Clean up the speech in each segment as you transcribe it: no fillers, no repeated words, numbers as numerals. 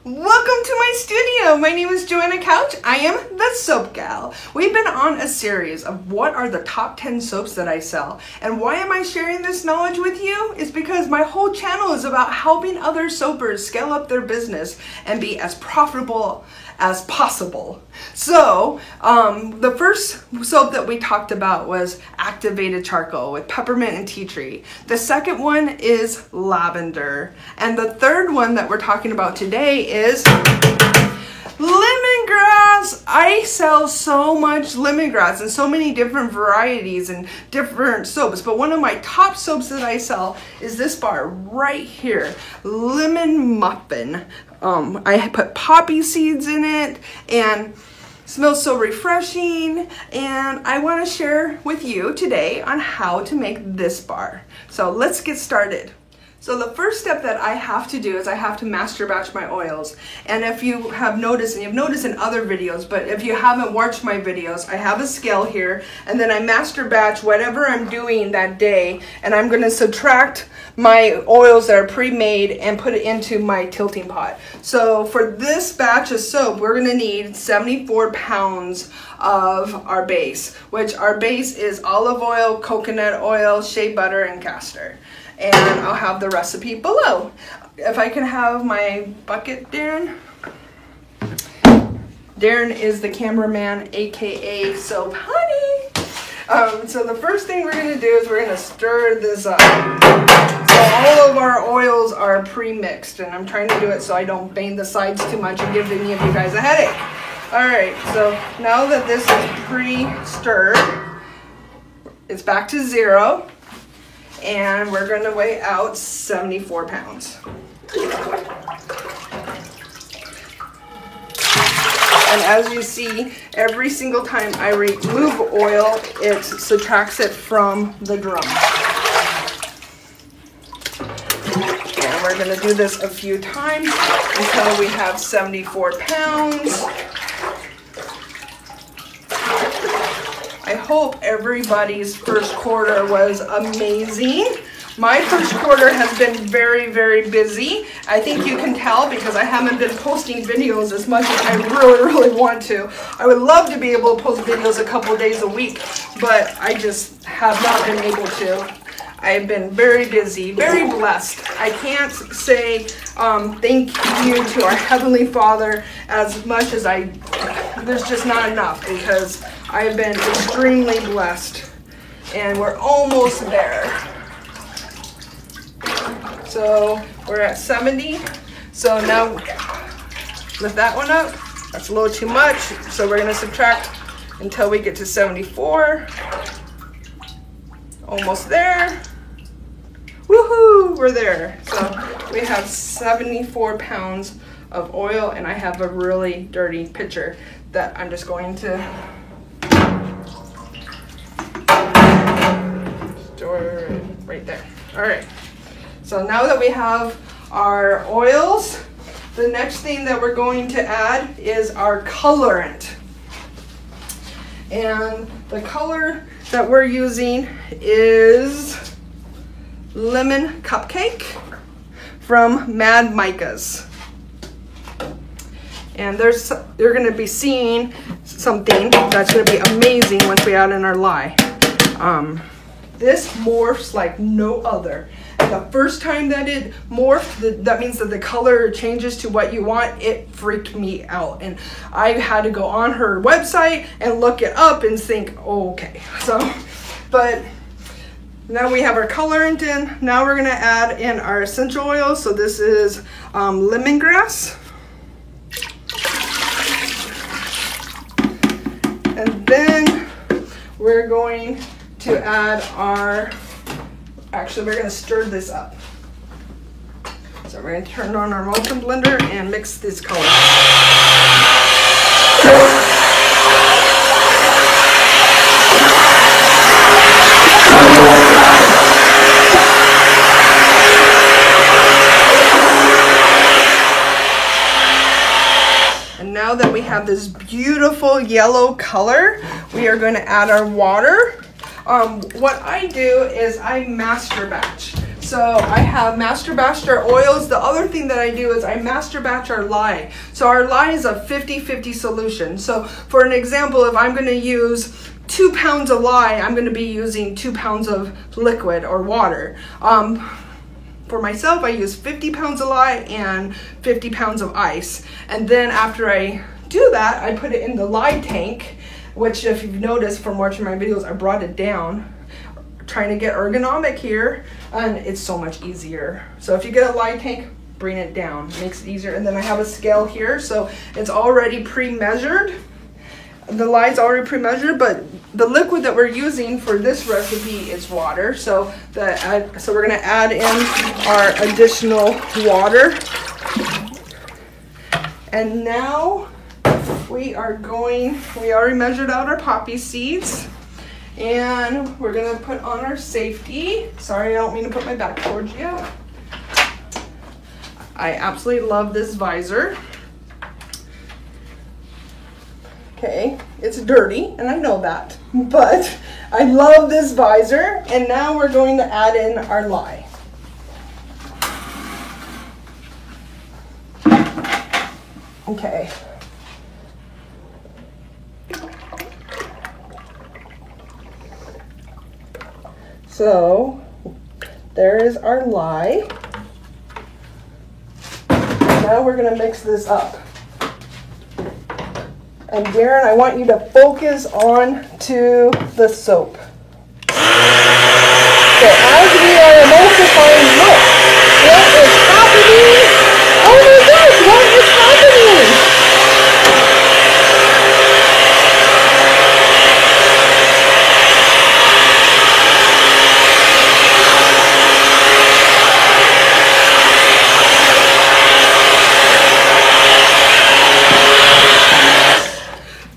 Welcome to my studio. My name is Joanna Couch. I am the Soap Gal. We've been on a series of what are the top 10 soaps that I sell. And why am I sharing this knowledge with you? It's because my whole channel is about helping other soapers scale up their business and be as profitable as possible. So, the first soap that we talked about was activated charcoal with peppermint and tea tree. The second one is lavender. And the third one that we're talking about today is lemongrass. I sell so much lemongrass and so many different varieties and different soaps, but one of my top soaps that I sell is this bar right here, Lemon Muffin. I put poppy seeds in it and smells so refreshing, and I want to share with you today on how to make this bar. So let's get started. So the first step that I have to do is I have to master batch my oils. And if you have noticed, and you've noticed in other videos, but if you haven't watched my videos, I have a scale here, and then I master batch whatever I'm doing that day, and I'm going to subtract my oils that are pre-made and put it into my tilting pot. So for this batch of soap, we're going to need 74 pounds of our base, which our base is olive oil, coconut oil, shea butter, and castor. And I'll have the recipe below. If I can have my bucket, Darren. Darren is the cameraman, aka Soap Honey. So the first thing we're gonna do is we're gonna stir this up. So all of our oils are pre-mixed, and I'm trying to do it so I don't bang the sides too much and give any of you guys a headache. All right, so now that this is pre-stirred, it's back to 0. And we're going to weigh out 74 pounds. And as you see, every single time I remove oil, it subtracts it from the drum. And we're going to do this a few times until we have 74 pounds. I hope everybody's first quarter was amazing. My first quarter has been very, very busy. I think you can tell because I haven't been posting videos as much as I really want to. I would love to be able to post videos a couple days a week, but I just have not been able to. I've been very busy, very blessed. I can't say thank you to our Heavenly Father as much as there's just not enough, because I've been extremely blessed, and we're almost there. So we're at 70. So now lift that one up. That's a little too much. So we're gonna subtract until we get to 74. Almost there. Woohoo, we're there. So we have 74 pounds of oil, and I have a really dirty pitcher that I'm just going to store right there. All right. So now that we have our oils, the next thing that we're going to add is our colorant. And the color that we're using is Lemon Cupcake from Mad Micas. And you're going to be seeing something that's going to be amazing once we add in our lye. This morphs like no other. And the first time that it morphed, that means that the color changes to what you want. It freaked me out. And I had to go on her website and look it up and think, oh, okay. So, but now we have our colorant in. Now we're going to add in our essential oils. So this is lemongrass. And then we're going to add actually we're going to stir this up. So we're going to turn on our motion blender and mix these colors. And now that we have this beautiful yellow color, we are going to add our water. What I do is I master batch. So I have master batched our oils. The other thing that I do is I master batch our lye. So our lye is a 50-50 solution. So for an example, if I'm going to use 2 pounds of lye, I'm going to be using 2 pounds of liquid or water. For myself, I use 50 pounds of lye and 50 pounds of ice. And then after I do that, I put it in the lye tank, which if you've noticed from watching my videos, I brought it down, trying to get ergonomic here, and it's so much easier. So if you get a lye tank, bring it down, it makes it easier. And then I have a scale here, so it's already pre-measured. The lye's already pre-measured, but the liquid that we're using for this recipe is water. So we're gonna add in our additional water. And now we already measured out our poppy seeds, and we're gonna put on our safety. Sorry, I don't mean to put my back towards you. I absolutely love this visor. Okay, it's dirty, and I know that, but I love this visor. And now we're going to add in our lye. Okay. So there is our lye. Now we're going to mix this up. And Darren, I want you to focus on to the soap. So as we are emulsifying, look, what is happening? Oh my gosh, what is happening?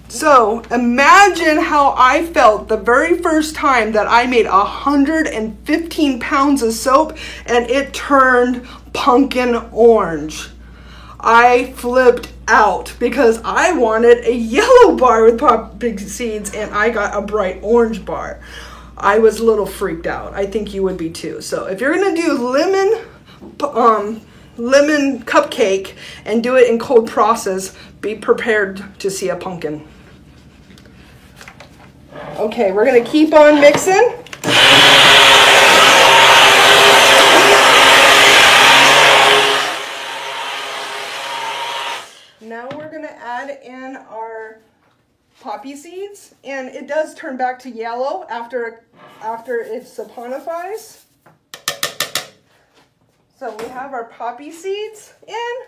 So imagine how I felt the very first time that I made 115 pounds of soap and it turned pumpkin orange. I flipped out because I wanted a yellow bar with poppy seeds and I got a bright orange bar. I was a little freaked out. I think you would be too. So if you're gonna do lemon cupcake and do it in cold process, be prepared to see a pumpkin. Okay, we're gonna keep on mixing. Now we're gonna add in our poppy seeds, and it does turn back to yellow after it saponifies. So we have our poppy seeds in.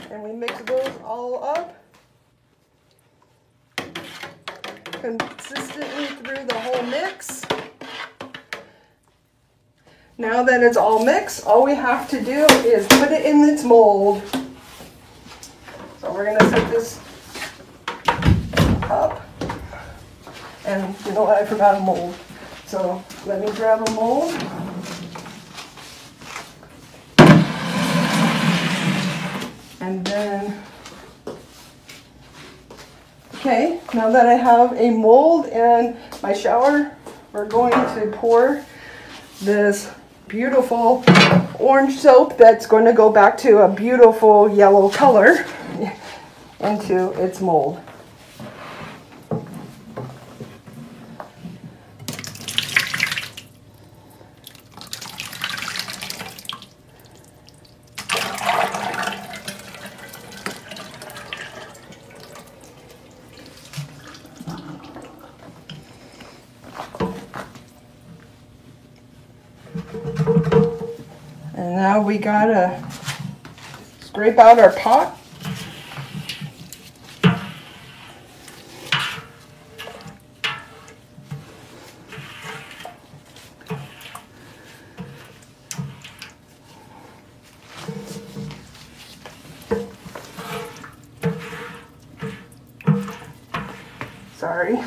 And we mix those all up consistently through the whole mix. Now that it's all mixed, all we have to do is put it in its mold. So we're gonna set this up. And you know what, I forgot a mold. So let me grab a mold. And then, okay, now that I have a mold in my shower, we're going to pour this beautiful orange soap that's going to go back to a beautiful yellow color into its mold. And now we gotta scrape out our pot. Sorry.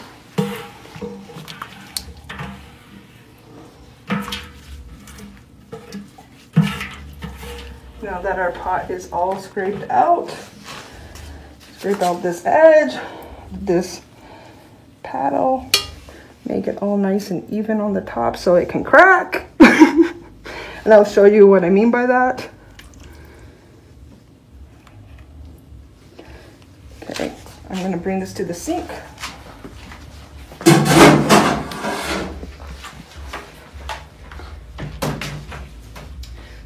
Now that our pot is all scraped out, scrape out this edge, this paddle, make it all nice and even on the top so it can crack. And I'll show you what I mean by that. Okay, I'm gonna bring this to the sink.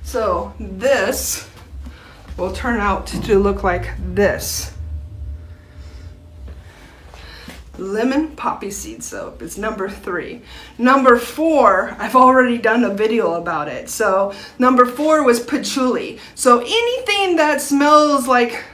So this will turn out to look like this. Lemon poppy seed soap is number 3. Number 4, I've already done a video about it. So number 4 was patchouli. So anything that smells like,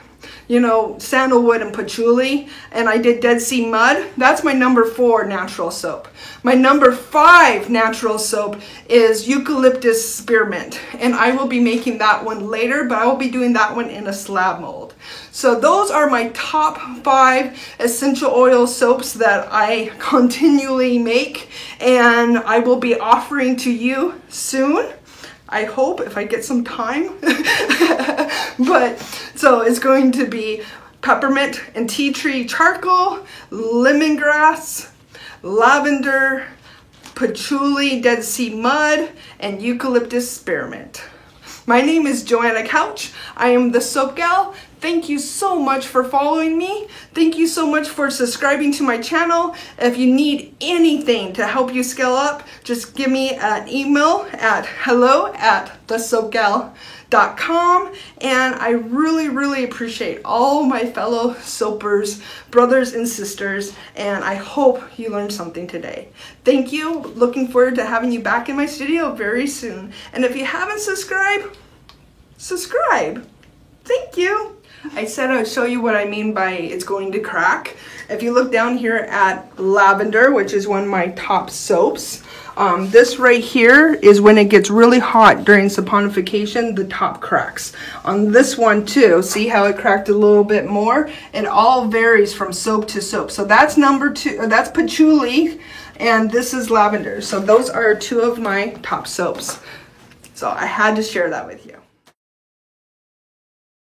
you know, sandalwood and patchouli, and I did Dead Sea Mud, that's my number 4 natural soap. My number 5 natural soap is eucalyptus spearmint, and I will be making that one later, but I will be doing that one in a slab mold. So those are my top 5 essential oil soaps that I continually make, and I will be offering to you soon. I hope, if I get some time. But so it's going to be peppermint and tea tree charcoal, lemongrass, lavender, patchouli, Dead Sea Mud, and eucalyptus spearmint. My name is Joanna Couch. I am the Soap Gal. Thank you so much for following me. Thank you so much for subscribing to my channel. If you need anything to help you scale up, just give me an email at hello@thesoapgal.com. And I really appreciate all my fellow soapers, brothers and sisters, and I hope you learned something today. Thank you. Looking forward to having you back in my studio very soon. And if you haven't subscribed, subscribe. Thank you. I said I would show you what I mean by it's going to crack. If you look down here at lavender, which is one of my top soaps, this right here is when it gets really hot during saponification, the top cracks. On this one too, see how it cracked a little bit more? It all varies from soap to soap. So that's number 2, that's patchouli, and this is lavender. So those are 2 of my top soaps. So I had to share that with you.